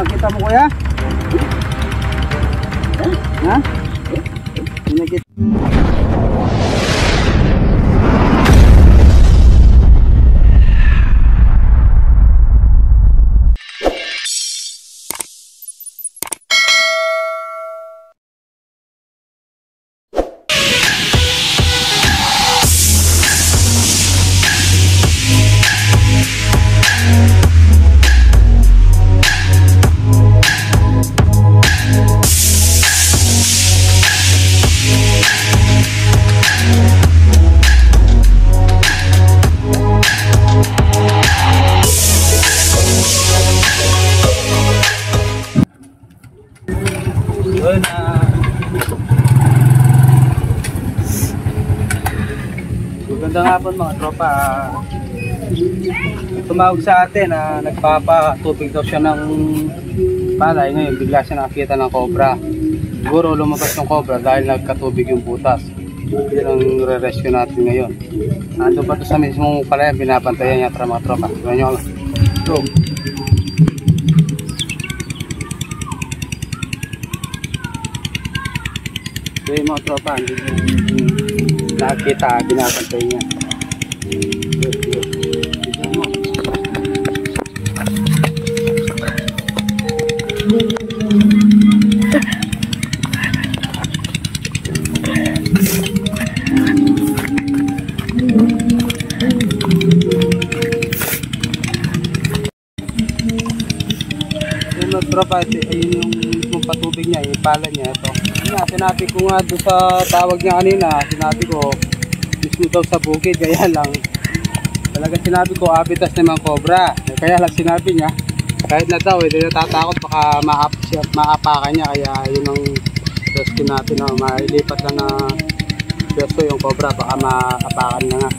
nakita mo kuya? Ha? May nakita. Magandang hapon mga tropa. Tumawag sa atin na nagpapatubig daw siya ng palay. Ngayon bigla siya nakakita ng cobra. Siguro lumabas ng cobra dahil nagkatubig yung butas. Yun ang re-rescue natin ngayon. Nandun pa ito sa mismong palay, binabantayan niya mga tropa. Tignan nyo. Ito. Ito yung mga tropa. Nakakita, binabantay niya. Yung tropa, ayun yung patubig niya, yung pala niya. Ito. Sinabi ko nga doon sa tawag niya kanina, sinabi ko mismo daw sa bukid, kaya lang talaga sinabi ko apitas naman cobra, kaya lang sinabi niya kahit na daw hindi natatakot baka maapakan niya, kaya yun ang rescue natin na mailipat lang na pwesto yung cobra, baka maapakan na nga.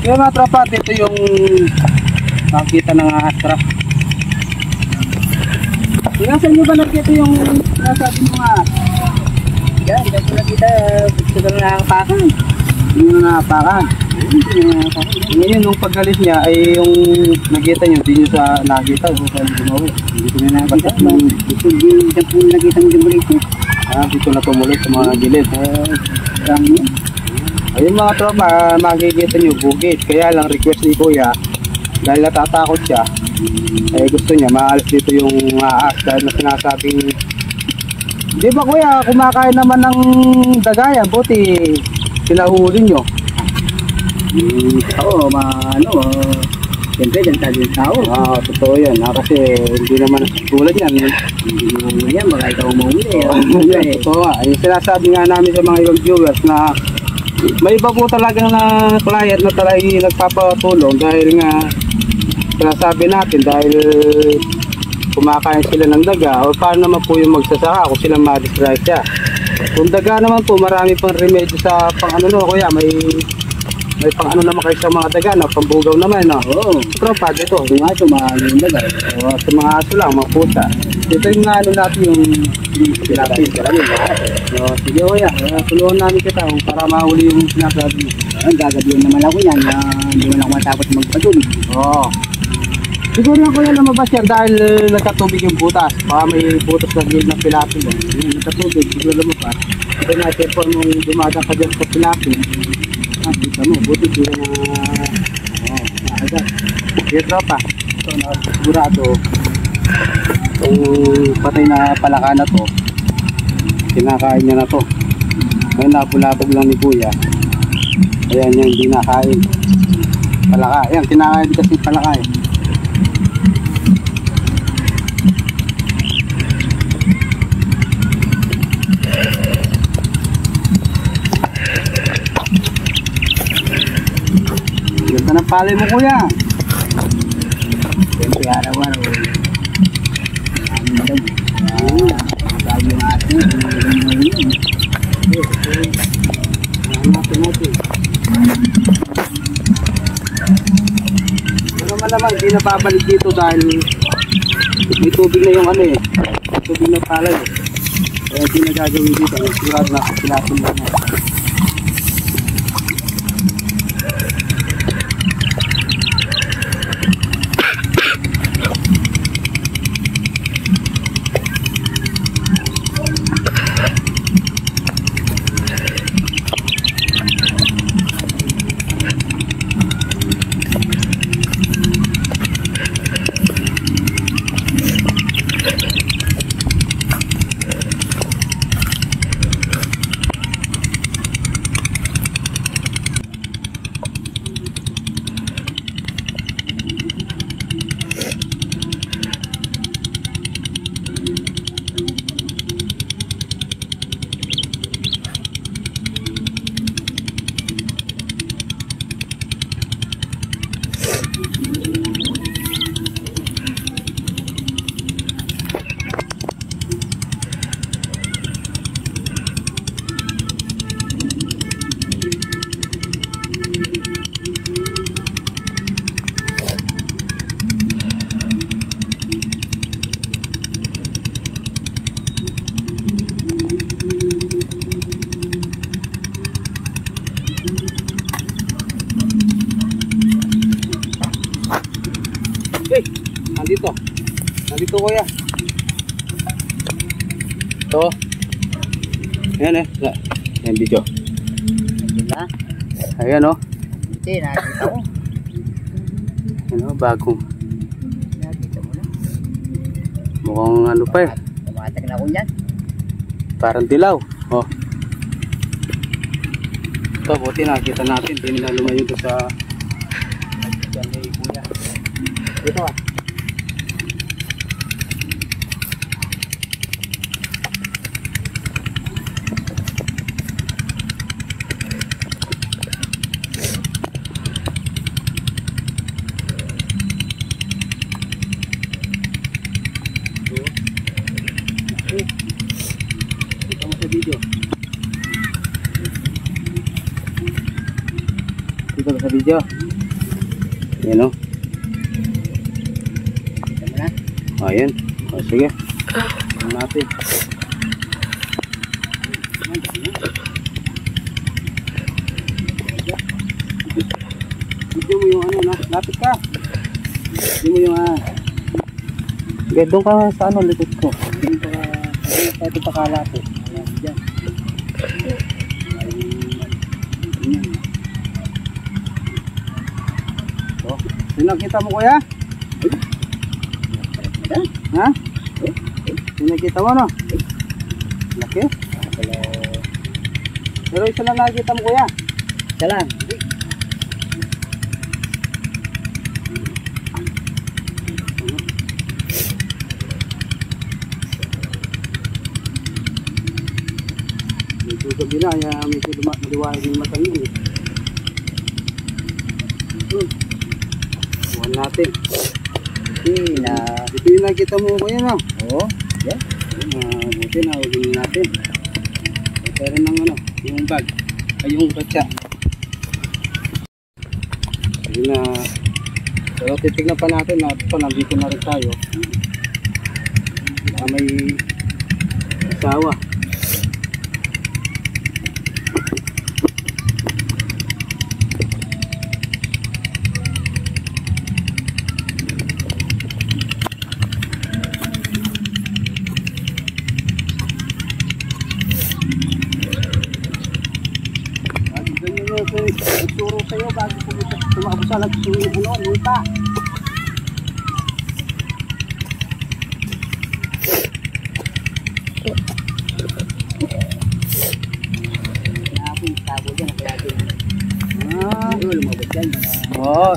Yung mga tropa, dito yung nakikita ng astra. Saan nyo ba nakikita yung nasabi mo nga? Yan, dito nakita, gusto na nakapakan. Hindi na nakapakan. Ngayon, nung paggalis niya ay yung nakita nyo, hindi nyo sa nakita, kung saan gumawa. Hindi ko na nakita. Hindi po nakita ng jumbulit ko. Dito na tumulit sa mga gilid. Dami. Ayun mga tropa, makikita nyo bukid, kaya lang request ni kuya dahil natatakot siya, eh gusto niya maalis dito yung aas dahil na sinasabing di ba kuya, kumakain naman ng dagayan, buti sinahuli nyo. Oo, siyempre dyan tayo yung tao. Totoo yan, kasi hindi naman tulad yan. Hindi naman yan, baka ikaw mahuli. Totoo nga, yung sinasabi nga namin sa mga ibang viewers na may iba po talaga na client na talagang nagpapatulong dahil nga sinasabi natin dahil kumakain sila ng daga o paano naman po yung magsasaka kung sila ma-disgrasya. Kung daga naman po marami pang remedyo sa pang ano no kuya, may pang ano naman kayo sa mga daga na pambugaw naman no. Oo. Tropa dito, yung aso maaaring daga. sa mga aso lang, mga pusa. Dito yung ano natin yung pilapin. Sige kuya, tulungan namin kita para mahuli yung sinasabi mo. Gagabihan naman ako yan na hindi mo lang matapos magpatubig. Oo. Siguro yung kuya lumabas yan dahil nagkatubig yung butas. Baka may butas na gilid ng pilapin. Nagkatubig, siguro lumabas. Ito na, siyempre nung dumadang ka dyan sa pilapin, kita mo, buti sila na nakagat. Sige tropa, ito nakasigurado itong patay na palaka na to, kinakain niya na to. Ngayon napulabog lang ni kuya, ayan yung hindi nakain palaka, ayan kinakain kasi palaka eh. Ganda ng palay mo kuya. Siyempre araw-araw. Bago yung ating. natin. Ano man naman, hindi na babalik dito dahil may tubig na yung ano eh. Tubig na palay eh. Kaya hindi na gagawin dito. Sigurado na pinapin mo na. Hey, nandito kuya. Ito. Ayan eh. Ayan video. Na? Ayan o. Hindi, nakita ko. Ayan o, bagong. Nakita mo na. Mukhang ano pa eh. Tumatag na ako niyan. Parang dilaw. Oh. Ito, buti nakita natin. Hindi nila lumayo doon sa dyan ni kuya. Dito ah. Ito mo sa video. Dito sa video. Ayan o. Kita mo na. Ayan. O sige. Ayan natin. Video mo yung ano na. Lapit ka. Video mo yung doon ka sa ano likod ko. Ito pakala ko. Diyan. So, sinakita mo kuya? Ha? Sinakita mo no? Laki? Pero isa lang nakikita mo kuya? Isa lang. Medyo gabi na, kaya medyo maliwanag yung matang yun eh. Buwan natin. Ito yung nakita mo ko yan oh. Oo. Yan. Buti na, huwagin natin. Ito rin ng ano, yung bag. Ay yung katsa. Sige na. Pero titignan pa natin na ito, nandito na rin tayo. May asawa. Nagturo sa'yo bago tumakbo sa lupa.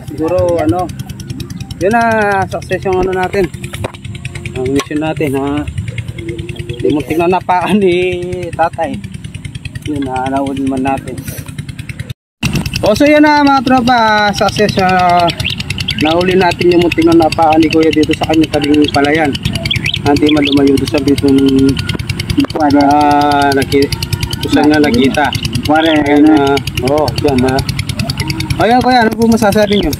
Siguro ano. Yun na success yung ano natin. Ang mission natin ha. Hindi mo tingnan napaan ni tatay. Yun na naulin man natin. So yan na mga tropa, success nahuli natin yung munting na napaan ni kuya dito sa kanyang tabing palayan. Hindi man lumayo doon sa bitong kusan nga nakita. Pare, Oo, yan na. Ayan kuya, ano po masasabi nyo?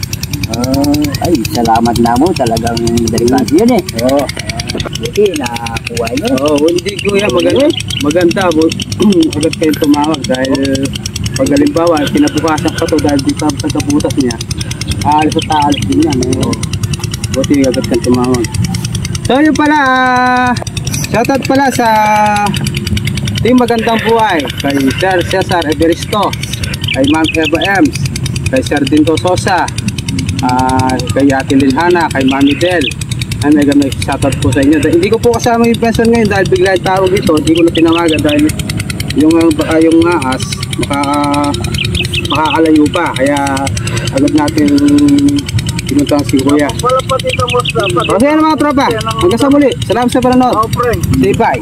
ay, salamat na mo. Talagang delikado yan eh. Oo. Buti, nakakuha nyo. Oo, hindi kuya, maganda. Agad kayong tumawag dahil pag halimbawa, kinabukasan pa to dahil dito sa pagkabutas niya, aalis at aalis din yan. Buti agad kayong tumawag. So yun pala, shoutout pala sa Team Magandang Buhay, kay Sir Cesar Everisto, kay Ma'am Eva Ems, kay Sir Dinto Sosa, kay Ate Lilhana, kay Mami Del. May shoutout po sa inyo. Hindi ko po kasama yung pension ngayon dahil bigla yung tawag ito. Hindi ko na tinawagan dahil yung ahas makakalayo pa. Kaya agad natin pinuntang si Kuya. Wala pa dito mo dapat. Kasi mga tropa, hanggang sa muli. Salamat sa panonood. Say bye.